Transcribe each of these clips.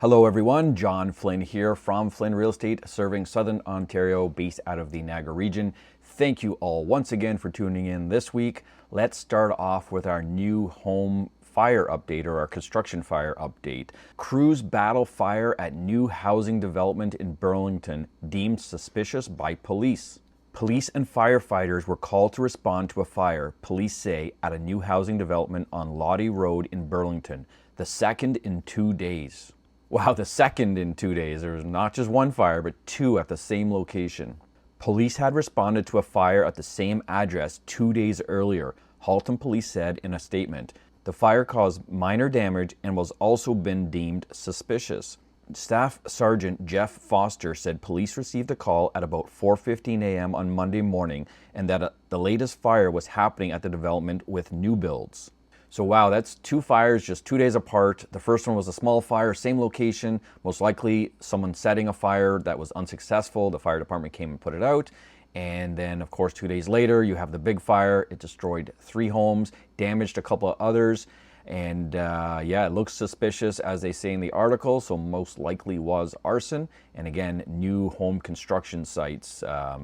Hello everyone, John Flynn here from Flynn Real Estate, serving Southern Ontario, based out of the Niagara region. Thank you all once again for tuning in this week. Let's start off with our new home fire update, or our construction fire update. Crews battle fire at new housing development in Burlington, deemed suspicious by police. Police and firefighters were called to respond to a fire, police say, at a new housing development on Lottie Road in Burlington, the second in 2 days. Wow, the second in 2 days. There was not just one fire, but two at the same location. Police had responded to a fire at the same address 2 days earlier, Halton Police said in a statement. The fire caused minor damage and was also been deemed suspicious. Staff Sergeant Jeff Foster said police received a call at about 4:15 a.m. on Monday morning, and that the latest fire was happening at the development with new builds. So wow, that's two fires just 2 days apart. The first one was a small fire, same location, most likely someone setting a fire that was unsuccessful. The fire department came and put it out. And then of course 2 days later, you have the big fire. It destroyed 3 homes, damaged a couple of others. And yeah, it looks suspicious, as they say in the article, so most likely was arson. And again, new home construction sites.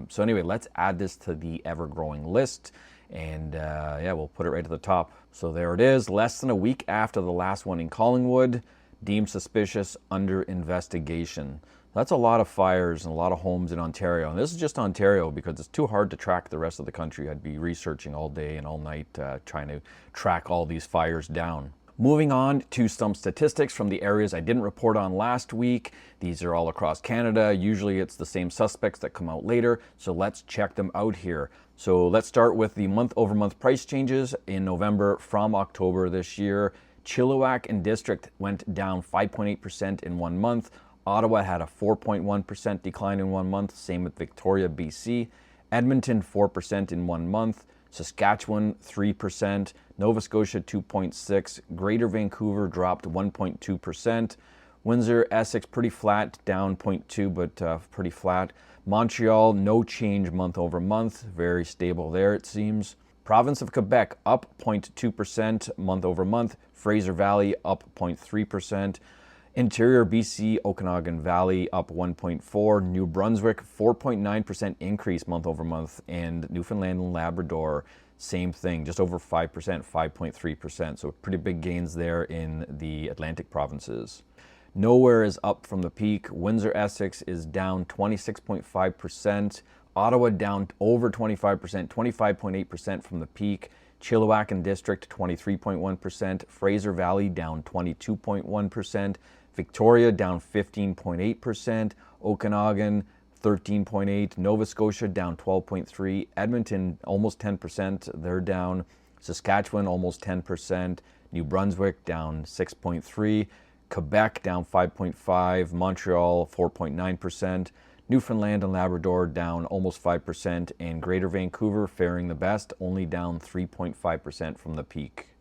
So anyway, let's add this to the ever-growing list. And yeah, we'll put it right at the top. So there it is, less than a week after the last one in Collingwood, deemed suspicious, under investigation. That's a lot of fires and a lot of homes in Ontario. And this is just Ontario because it's too hard to track the rest of the country. I'd be researching all day and all night trying to track all these fires down. Moving on to some statistics from the areas I didn't report on last week. These are all across Canada. Usually it's the same suspects that come out later, so let's check them out here. So let's start with the month-over-month price changes in November from October this year. Chilliwack and District went down 5.8% in 1 month. Ottawa had a 4.1% decline in 1 month, same with Victoria, BC. Edmonton, 4% in 1 month. Saskatchewan, 3%. Nova Scotia, 2.6%. Greater Vancouver dropped 1.2%. Windsor, Essex, pretty flat, down 0.2%, but pretty flat. Montreal, no change month over month, very stable there it seems. Province of Quebec, up 0.2% month over month. Fraser Valley, up 0.3%. Interior BC, Okanagan Valley up 1.4%, New Brunswick 4.9% increase month over month, and Newfoundland and Labrador, same thing, just over 5%, 5.3%. So pretty big gains there in the Atlantic provinces. Nowhere is up from the peak. Windsor Essex is down 26.5%. Ottawa down over 25%, 25.8% from the peak. Chilliwack and District 23.1%. Fraser Valley down 22.1%. Victoria down 15.8%, Okanagan 13.8%, Nova Scotia down 12.3%, Edmonton almost 10%, they're down, Saskatchewan almost 10%, New Brunswick down 6.3%, Quebec down 5.5%, Montreal 4.9%, Newfoundland and Labrador down almost 5%, and Greater Vancouver faring the best, only down 3.5% from the peak.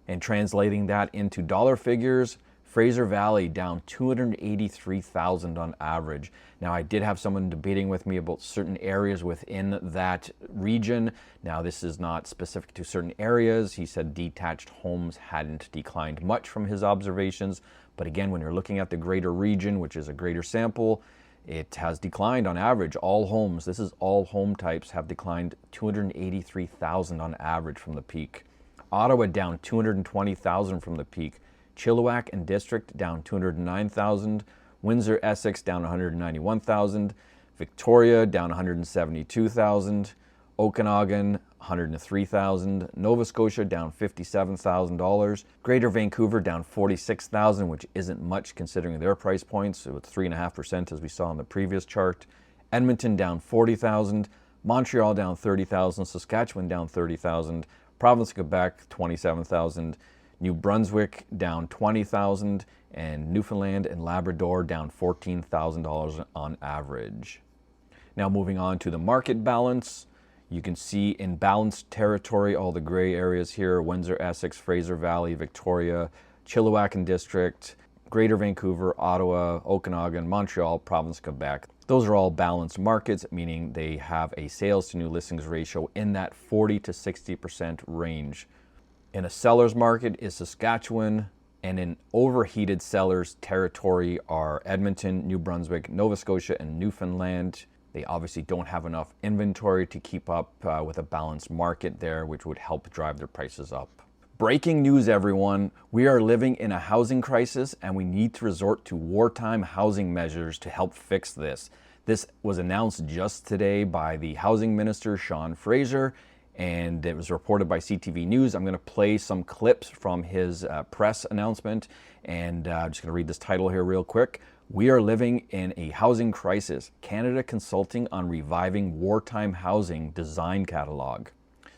And translating that into dollar figures, Fraser Valley down $283,000 on average. Now, I did have someone debating with me about certain areas within that region. Now, this is not specific to certain areas. He said detached homes hadn't declined much from his observations. But again, when you're looking at the greater region, which is a greater sample, it has declined on average. All homes, this is all home types, have declined $283,000 on average from the peak. Ottawa down $220,000 from the peak. Chilliwack and District down $209,000, Windsor, Essex down $191,000, Victoria down $172,000, Okanagan $103,000, Nova Scotia down $57,000, Greater Vancouver down $46,000, which isn't much considering their price points. It was 3.5% as we saw in the previous chart. Edmonton down $40,000, Montreal down $30,000, Saskatchewan down $30,000, Province of Quebec $27,000. New Brunswick down $20,000, and Newfoundland and Labrador down $14,000 on average. Now moving on to the market balance, you can see in balanced territory all the gray areas here: Windsor, Essex, Fraser Valley, Victoria, Chilliwack and District, Greater Vancouver, Ottawa, Okanagan, Montreal, Province of Quebec. Those are all balanced markets, meaning they have a sales to new listings ratio in that 40 to 60% range. In a seller's market is Saskatchewan, And in overheated sellers territory are Edmonton, New Brunswick, Nova Scotia, and Newfoundland. They obviously don't have enough inventory to keep up with a balanced market there, which would help drive their prices up. Breaking news, everyone. We are living in a housing crisis and we need to resort to wartime housing measures to help fix this. This was announced just today by the housing minister, Sean Fraser, and it was reported by CTV News. I'm going to play some clips from his press announcement, and I'm just going to read this title here real quick. We are living in a housing crisis. Canada consulting on reviving wartime housing design catalog.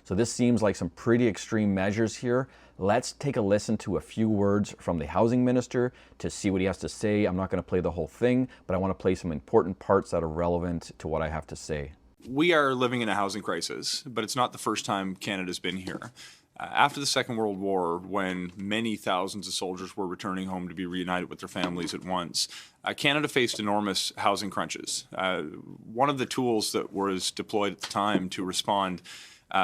So this seems like some pretty extreme measures here. Let's take a listen to a few words from the housing minister to see what he has to say. I'm not going to play the whole thing, but I want to play some important parts that are relevant to what I have to say. We are living in a housing crisis, but it's not the first time Canada's been here. After the Second World War, when many thousands of soldiers were returning home to be reunited with their families at once, Canada faced enormous housing crunches. One of the tools that was deployed at the time to respond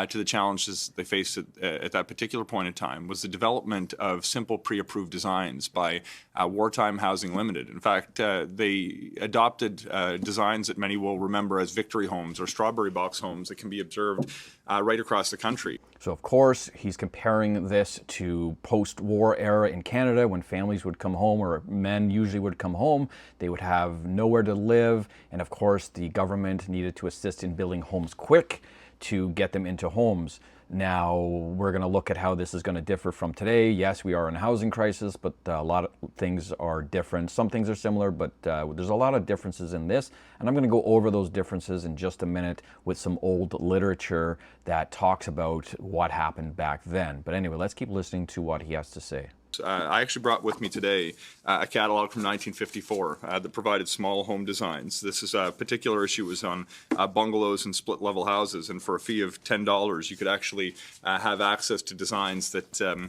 to the challenges they faced at that particular point in time was the development of simple pre-approved designs by Wartime Housing Limited. In fact, they adopted designs that many will remember as victory homes or strawberry box homes that can be observed right across the country. So of course, he's comparing this to post-war era in Canada when families would come home, or men usually would come home, they would have nowhere to live, and of course the government needed to assist in building homes quick to get them into homes. Now, we're going to look at how this is going to differ from today. Yes, we are in a housing crisis, but a lot of things are different. Some things are similar, but there's a lot of differences in this. And I'm going to go over those differences in just a minute with some old literature that talks about what happened back then. But anyway, let's keep listening to what he has to say. I actually brought with me today a catalog from 1954 that provided small home designs. This is a particular issue was on bungalows and split level houses, and for a fee of $10 you could actually have access to designs that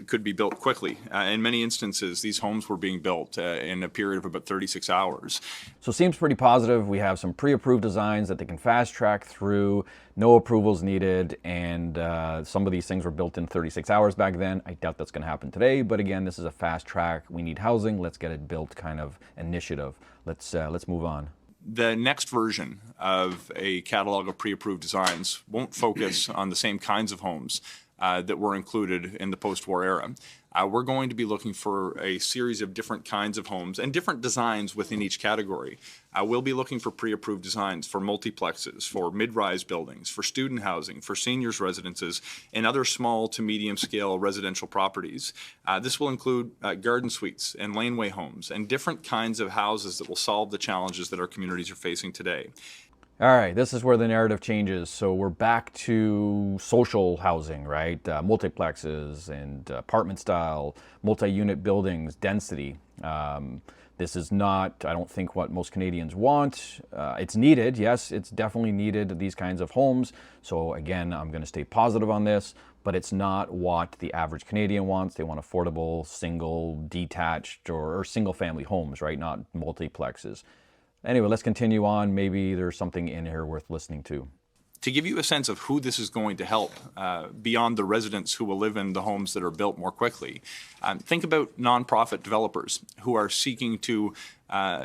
could be built quickly. In many instances, these homes were being built in a period of about 36 hours. So it seems pretty positive. We have some pre-approved designs that they can fast track through, no approvals needed, and some of these things were built in 36 hours back then. I doubt that's going to happen today, but again, this is a fast track. We need housing, let's get it built kind of initiative. Let's move on. The next version of a catalog of pre-approved designs won't focus on the same kinds of homes that were included in the post-war era. We're going to be looking for a series of different kinds of homes and different designs within each category. We'll be looking for pre-approved designs for multiplexes, for mid-rise buildings, for student housing, for seniors' residences, and other small to medium-scale residential properties. This will include garden suites and laneway homes and different kinds of houses that will solve the challenges that our communities are facing today. All right, this is where the narrative changes. So we're back to social housing, right? Multiplexes and apartment style, multi-unit buildings, density. This is not, I don't think, what most Canadians want. It's needed, yes, it's definitely needed, these kinds of homes. So again, I'm going to stay positive on this, but it's not what the average Canadian wants. They want affordable, single, detached, or single family homes, right? Not multiplexes. Anyway, let's continue on. Maybe there's something in here worth listening to. To give you a sense of who this is going to help, beyond the residents who will live in the homes that are built more quickly, think about nonprofit developers who are seeking to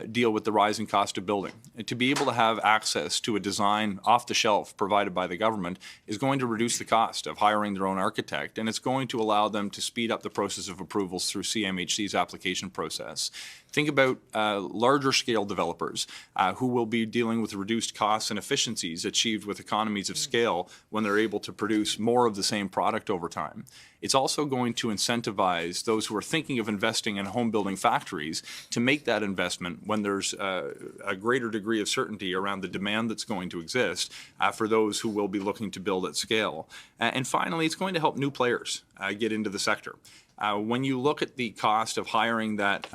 deal with the rising cost of building. To be able to have access to a design off the shelf provided by the government is going to reduce the cost of hiring their own architect, and it's going to allow them to speed up the process of approvals through CMHC's application process. Think about larger scale developers who will be dealing with reduced costs and efficiencies achieved with economies of scale when they're able to produce more of the same product over time. It's also going to incentivize those who are thinking of investing in home building factories to make that investment when there's a greater degree of certainty around the demand that's going to exist for those who will be looking to build at scale. And finally, it's going to help new players get into the sector. When you look at the cost of hiring that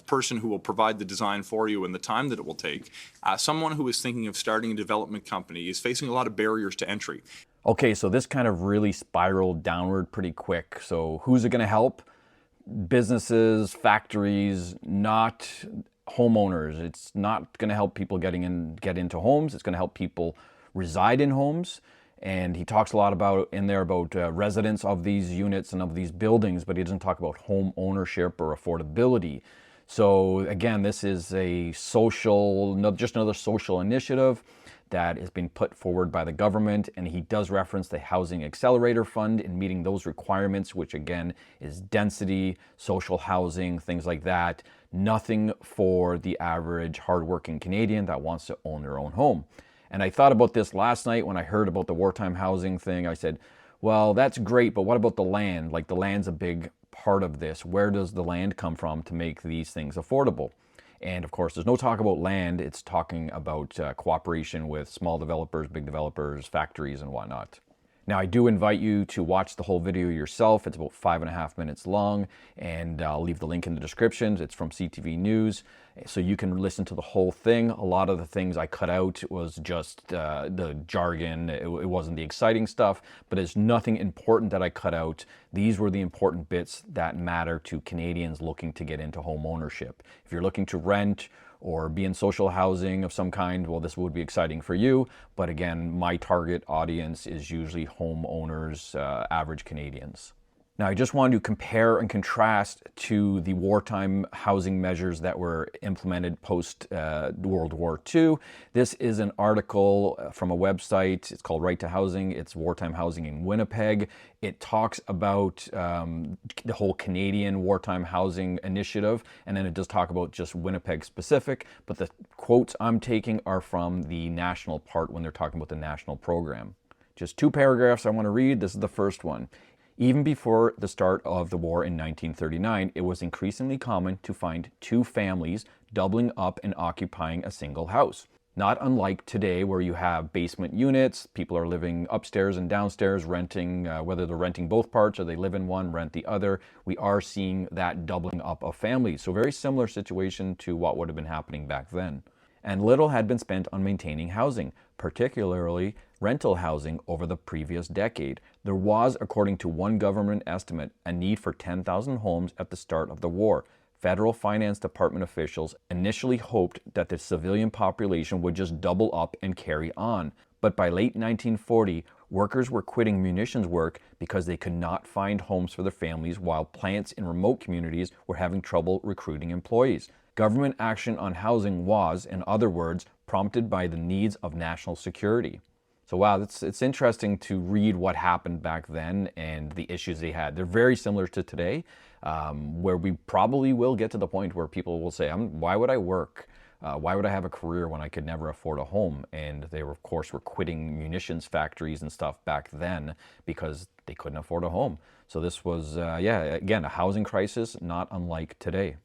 person who will provide the design for you and the time that it will take, someone who is thinking of starting a development company is facing a lot of barriers to entry. Okay, so this kind of really spiraled downward pretty quick. So who's it going to help? Businesses, factories, not homeowners. It's not going to help people get into homes. It's going to help people reside in homes. And he talks a lot about in there about residents of these units and of these buildings, but he doesn't talk about home ownership or affordability. So again, this is a social, just another social initiative that is being put forward by the government, and he does reference the Housing Accelerator Fund in meeting those requirements, which again is density, social housing, things like that. Nothing for the average hardworking Canadian that wants to own their own home. And I thought about this last night when I heard about the wartime housing thing. I said, well, that's great, but what about the land? Like, the land's a big part of this. Where does the land come from to make these things affordable? And of course, there's no talk about land. It's talking about cooperation with small developers, big developers, factories, and whatnot. Now, I do invite you to watch the whole video yourself. It's about 5.5 minutes long, and I'll leave the link in the description. It's from CTV News, so you can listen to the whole thing. A lot of the things I cut out was just the jargon. It wasn't the exciting stuff, but there's nothing important that I cut out. These were the important bits that matter to Canadians looking to get into home ownership. If you're looking to rent or be in social housing of some kind, well, this would be exciting for you. But again, my target audience is usually homeowners, average Canadians. Now, I just wanted to compare and contrast to the wartime housing measures that were implemented post World War II. This is an article from a website. It's called Right to Housing. It's wartime housing in Winnipeg. It talks about the whole Canadian wartime housing initiative, and then it does talk about just Winnipeg specific, but the quotes I'm taking are from the national part when they're talking about the national program. Just 2 paragraphs I want to read. This is the first one. Even before the start of the war in 1939, it was increasingly common to find 2 families doubling up and occupying a single house. Not unlike today, where you have basement units, people are living upstairs and downstairs, renting, whether they're renting both parts or they live in one, rent the other. We are seeing that doubling up of families. So very similar situation to what would have been happening back then. And little had been spent on maintaining housing, particularly rental housing, over the previous decade. There was, according to one government estimate, a need for 10,000 homes at the start of the war. Federal Finance Department officials initially hoped that the civilian population would just double up and carry on. But by late 1940, workers were quitting munitions work because they could not find homes for their families, while plants in remote communities were having trouble recruiting employees. Government action on housing was, in other words, prompted by the needs of national security. So wow, it's interesting to read what happened back then and the issues they had. They're very similar to today, where we probably will get to the point where people will say, why would I work? Why would I have a career when I could never afford a home? And they were, of course, were quitting munitions factories and stuff back then because they couldn't afford a home. So this was, again, a housing crisis, not unlike today.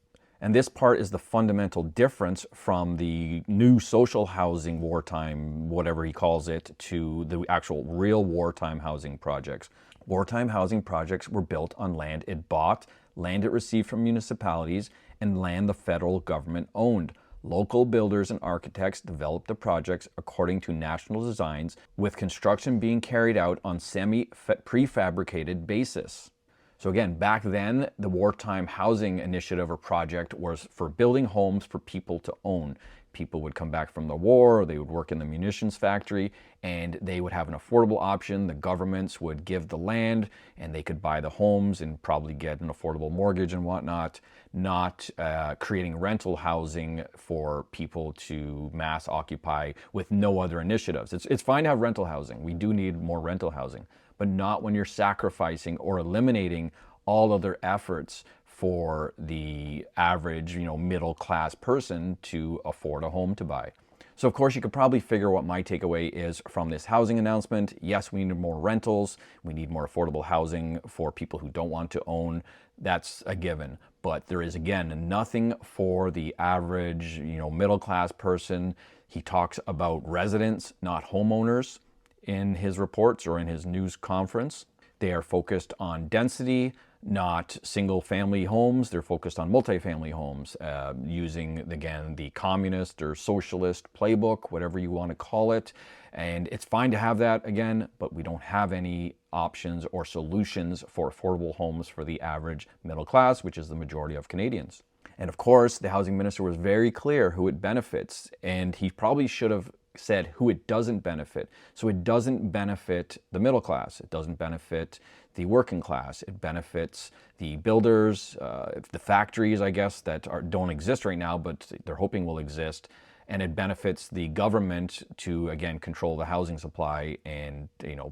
And this part is the fundamental difference from the new social housing wartime, whatever he calls it, to the actual real wartime housing projects. Wartime housing projects were built on land it bought, land it received from municipalities, and land the federal government owned. Local builders and architects developed the projects according to national designs, with construction being carried out on prefabricated basis. So again, back then, the wartime housing initiative or project was for building homes for people to own. People would come back from the war, or they would work in the munitions factory, and they would have an affordable option. The governments would give the land, and they could buy the homes and probably get an affordable mortgage and whatnot, not creating rental housing for people to mass occupy with no other initiatives. It's fine to have rental housing. We do need more rental housing, but not when you're sacrificing or eliminating all other efforts for the average, middle class person to afford a home to buy. So of course you could probably figure what my takeaway is from this housing announcement. Yes, we need more rentals. We need more affordable housing for people who don't want to own. That's a given. But there is, again, nothing for the average, middle class person. He talks about residents, not homeowners, in his reports or in his news conference. They are focused on density, not single family homes. They're focused on multifamily homes, using, again, the communist or socialist playbook, whatever you want to call it. And it's fine to have that, again, but we don't have any options or solutions for affordable homes for the average middle class, which is the majority of Canadians. And of course, the housing minister was very clear who it benefits, and he probably should have said who it doesn't benefit. So it doesn't benefit the middle class. It doesn't benefit the working class. It benefits the builders, the factories, I guess, that don't exist right now, but they're hoping will exist. And it benefits the government to, again, control the housing supply and,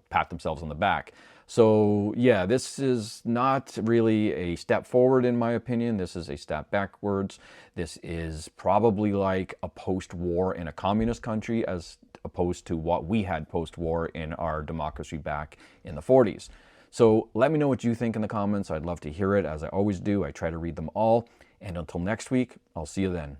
pat themselves on the back. So yeah, this is not really a step forward in my opinion. This is a step backwards. This is probably like a post-war in a communist country as opposed to what we had post-war in our democracy back in the 40s. So let me know what you think in the comments. I'd love to hear it, as I always do. I try to read them all. And until next week, I'll see you then.